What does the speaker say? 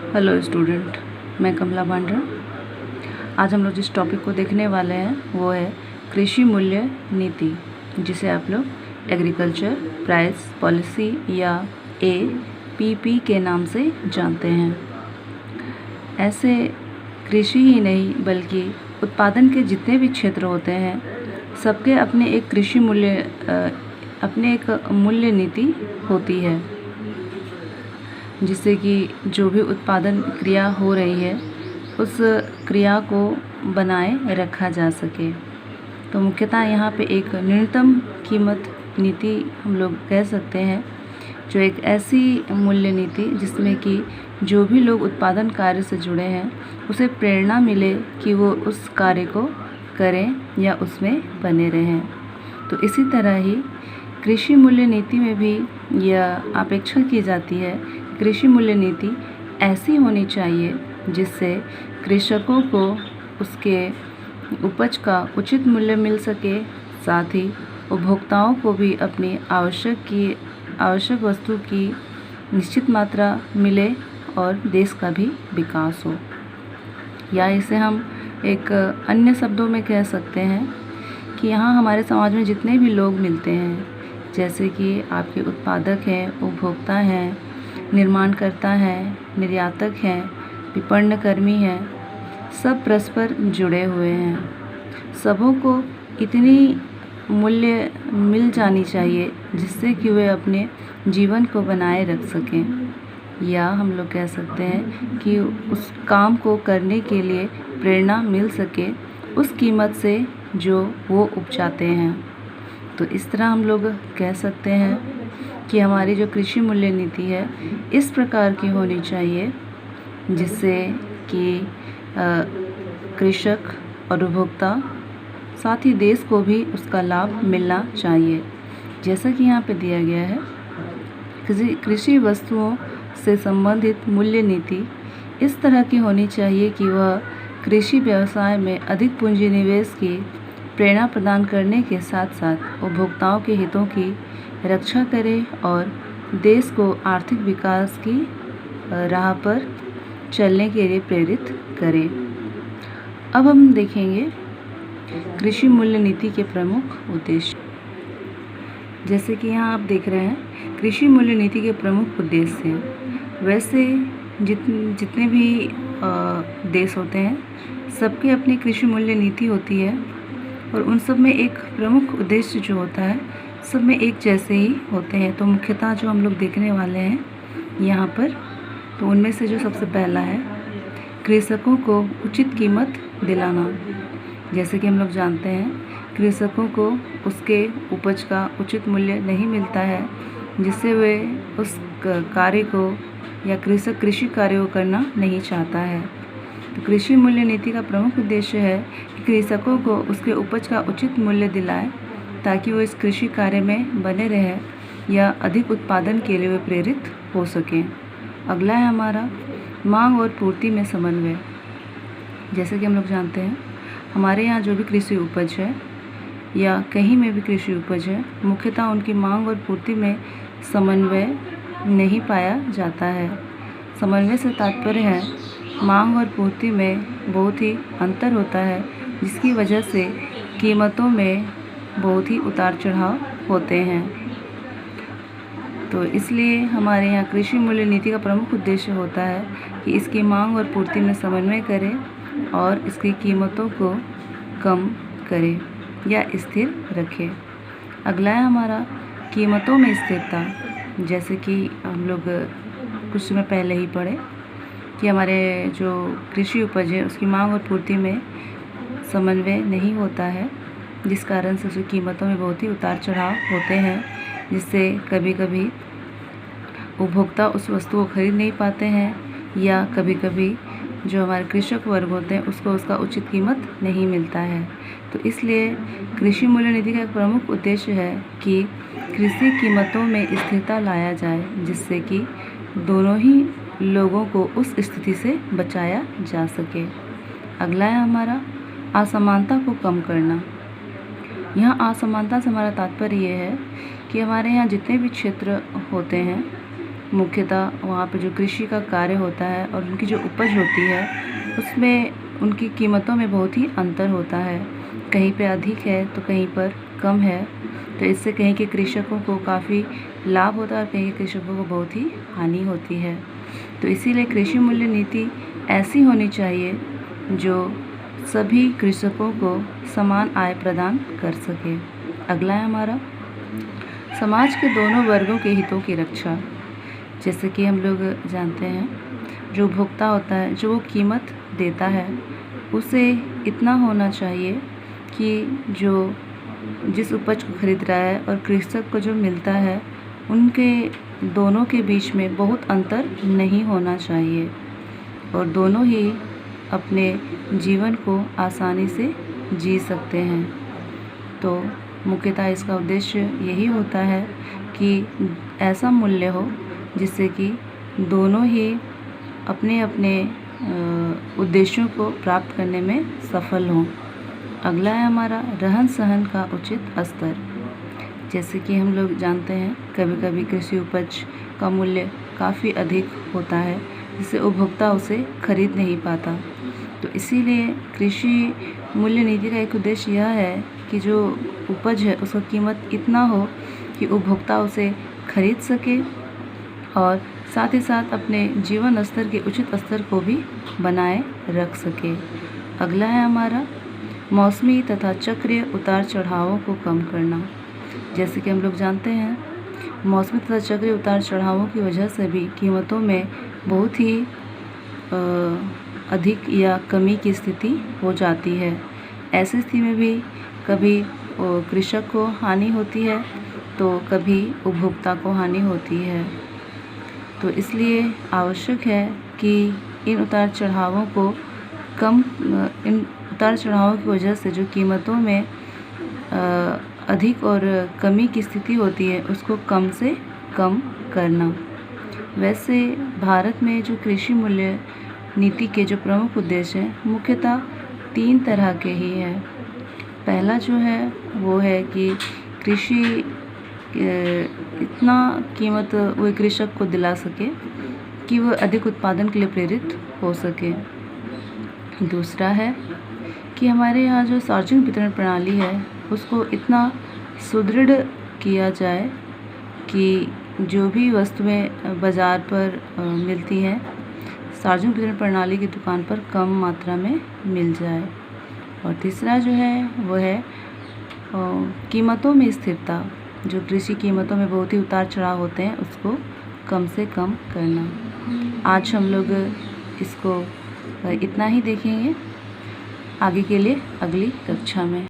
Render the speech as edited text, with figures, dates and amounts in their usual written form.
Hello student, मैं कमला भांडरा। आज हम लोग जिस टॉपिक को देखने वाले हैं वो है कृषि मूल्य नीति, जिसे आप लोग एग्रीकल्चर प्राइस पॉलिसी या APP के नाम से जानते हैं। ऐसे कृषि ही नहीं बल्कि उत्पादन के जितने भी क्षेत्र होते हैं सबके अपने एक मूल्य नीति होती है, जिससे कि जो भी उत्पादन क्रिया हो रही है उस क्रिया को बनाए रखा जा सके। तो मुख्यतः यहाँ पे एक न्यूनतम कीमत नीति हम लोग कह सकते हैं, जो एक ऐसी मूल्य नीति जिसमें कि जो भी लोग उत्पादन कार्य से जुड़े हैं उसे प्रेरणा मिले कि वो उस कार्य को करें या उसमें बने रहें। तो इसी तरह ही कृषि मूल्य नीति में भी यह अपेक्षा की जाती है, कृषि मूल्य नीति ऐसी होनी चाहिए जिससे कृषकों को उसके उपज का उचित मूल्य मिल सके, साथ ही उपभोक्ताओं को भी अपनी आवश्यक वस्तु की निश्चित मात्रा मिले और देश का भी विकास हो। या इसे हम एक अन्य शब्दों में कह सकते हैं कि यहाँ हमारे समाज में जितने भी लोग मिलते हैं, जैसे कि आपके उत्पादक हैं, उपभोक्ता हैं, निर्माणकर्ता हैं, निर्यातक हैं, विपणनकर्मी हैं, सब परस्पर जुड़े हुए हैं। सबों को इतनी मूल्य मिल जानी चाहिए जिससे कि वे अपने जीवन को बनाए रख सकें। या हम लोग कह सकते हैं कि उस काम को करने के लिए प्रेरणा मिल सके उस कीमत से जो वो उपजाते हैं। तो इस तरह हम लोग कह सकते हैं कि हमारी जो कृषि मूल्य नीति है इस प्रकार की होनी चाहिए जिससे कि कृषक और उपभोक्ता साथ ही देश को भी उसका लाभ मिलना चाहिए। जैसा कि यहाँ पे दिया गया है, कृषि वस्तुओं से संबंधित मूल्य नीति इस तरह की होनी चाहिए कि वह कृषि व्यवसाय में अधिक पूंजी निवेश की प्रेरणा प्रदान करने के साथ साथ उपभोक्ताओं के हितों की रक्षा करे और देश को आर्थिक विकास की राह पर चलने के लिए प्रेरित करे। अब हम देखेंगे कृषि मूल्य नीति के प्रमुख उद्देश्य। जैसे कि यहाँ आप देख रहे हैं कृषि मूल्य नीति के प्रमुख उद्देश्य हैं। वैसे जितने भी देश होते हैं सबके अपनी कृषि मूल्य नीति होती है और उन सब में एक प्रमुख उद्देश्य जो होता है सब में एक जैसे ही होते हैं। तो मुख्यतः जो हम लोग देखने वाले हैं यहाँ पर, तो उनमें से जो सबसे पहला है कृषकों को उचित कीमत दिलाना। जैसे कि हम लोग जानते हैं कृषकों को उसके उपज का उचित मूल्य नहीं मिलता है, जिससे वे उस कार्य को या कृषि कार्य को करना नहीं चाहता है। तो कृषि मूल्य नीति का प्रमुख उद्देश्य है कि कृषकों को उसके उपज का उचित मूल्य दिलाए ताकि वो इस कृषि कार्य में बने रहें या अधिक उत्पादन के लिए वे प्रेरित हो सकें। अगला है हमारा मांग और पूर्ति में समन्वय। जैसे कि हम लोग जानते हैं हमारे यहाँ जो भी कृषि उपज है या कहीं में भी कृषि उपज है, मुख्यतः उनकी मांग और पूर्ति में समन्वय नहीं पाया जाता है। समन्वय से तात्पर्य है मांग और पूर्ति में बहुत ही अंतर होता है, जिसकी वजह से कीमतों में बहुत ही उतार चढ़ाव होते हैं। तो इसलिए हमारे यहाँ कृषि मूल्य नीति का प्रमुख उद्देश्य होता है कि इसकी मांग और पूर्ति में समन्वय करें और इसकी कीमतों को कम करें या स्थिर रखें। अगला है हमारा कीमतों में स्थिरता। जैसे कि हम लोग कुछ समय पहले ही पढ़े कि हमारे जो कृषि उपज है उसकी मांग और पूर्ति में समन्वय नहीं होता है, जिस कारण से उसकी कीमतों में बहुत ही उतार चढ़ाव होते हैं, जिससे कभी कभी उपभोक्ता उस वस्तु को खरीद नहीं पाते हैं या कभी कभी जो हमारे कृषक वर्ग होते हैं उसको उसका उचित कीमत नहीं मिलता है। तो इसलिए कृषि मूल्य नीति का एक प्रमुख उद्देश्य है कि कृषि कीमतों में स्थिरता लाया जाए, जिससे कि दोनों ही लोगों को उस स्थिति से बचाया जा सके। अगला है हमारा असमानता को कम करना। यहाँ असमानता से हमारा तात्पर्य ये है कि हमारे यहाँ जितने भी क्षेत्र होते हैं मुख्यतः वहाँ पे जो कृषि का कार्य होता है और उनकी जो उपज होती है उसमें उनकी कीमतों में बहुत ही अंतर होता है। कहीं पे अधिक है तो कहीं पर कम है। तो इससे कहीं के कृषकों को काफ़ी लाभ होता है और कहीं के कृषकों को बहुत ही हानि होती है। तो इसीलिए कृषि मूल्य नीति ऐसी होनी चाहिए जो सभी कृषकों को समान आय प्रदान कर सके। अगला है हमारा समाज के दोनों वर्गों के हितों की रक्षा। जैसे कि हम लोग जानते हैं जो उपभोक्ता होता है, जो वो कीमत देता है, उसे इतना होना चाहिए कि जो जिस उपज को खरीद रहा है और कृषक को जो मिलता है उनके दोनों के बीच में बहुत अंतर नहीं होना चाहिए और दोनों ही अपने जीवन को आसानी से जी सकते हैं। तो मुख्यतः इसका उद्देश्य यही होता है कि ऐसा मूल्य हो जिससे कि दोनों ही अपने अपने उद्देश्यों को प्राप्त करने में सफल हों। अगला है हमारा रहन सहन का उचित स्तर। जैसे कि हम लोग जानते हैं कभी कभी कृषि उपज का मूल्य काफ़ी अधिक होता है जिससे उपभोक्ता उसे खरीद नहीं पाता। तो इसीलिए कृषि मूल्य नीति का एक उद्देश्य यह है कि जो उपज है उसका कीमत इतना हो कि उपभोक्ता उसे खरीद सके और साथ ही साथ अपने जीवन स्तर के उचित स्तर को भी बनाए रख सके। अगला है हमारा मौसमी तथा चक्रीय उतार चढ़ावों को कम करना। जैसे कि हम लोग जानते हैं मौसमी तथा चक्रीय उतार चढ़ावों की वजह से भी कीमतों में बहुत ही अधिक या कमी की स्थिति हो जाती है। ऐसी स्थिति में भी कभी कृषक को हानि होती है तो कभी उपभोक्ता को हानि होती है। तो इसलिए आवश्यक है कि इन उतार चढ़ावों की वजह से जो कीमतों में अधिक और कमी की स्थिति होती है उसको कम से कम करना। वैसे भारत में जो कृषि मूल्य नीति के जो प्रमुख उद्देश्य हैं मुख्यतः 3 तरह के ही हैं। पहला जो है वो है कि कृषि इतना कीमत वो कृषक को दिला सके कि वह अधिक उत्पादन के लिए प्रेरित हो सके। दूसरा है कि हमारे यहाँ जो सार्वजनिक वितरण प्रणाली है उसको इतना सुदृढ़ किया जाए कि जो भी वस्तुएं बाज़ार पर मिलती हैं सार्वजनिक वितरण प्रणाली की दुकान पर कम मात्रा में मिल जाए। और तीसरा जो है वो है कीमतों में स्थिरता। जो कृषि कीमतों में बहुत ही उतार चढ़ाव होते हैं उसको कम से कम करना। आज हम लोग इसको इतना ही देखेंगे, आगे के लिए अगली कक्षा में।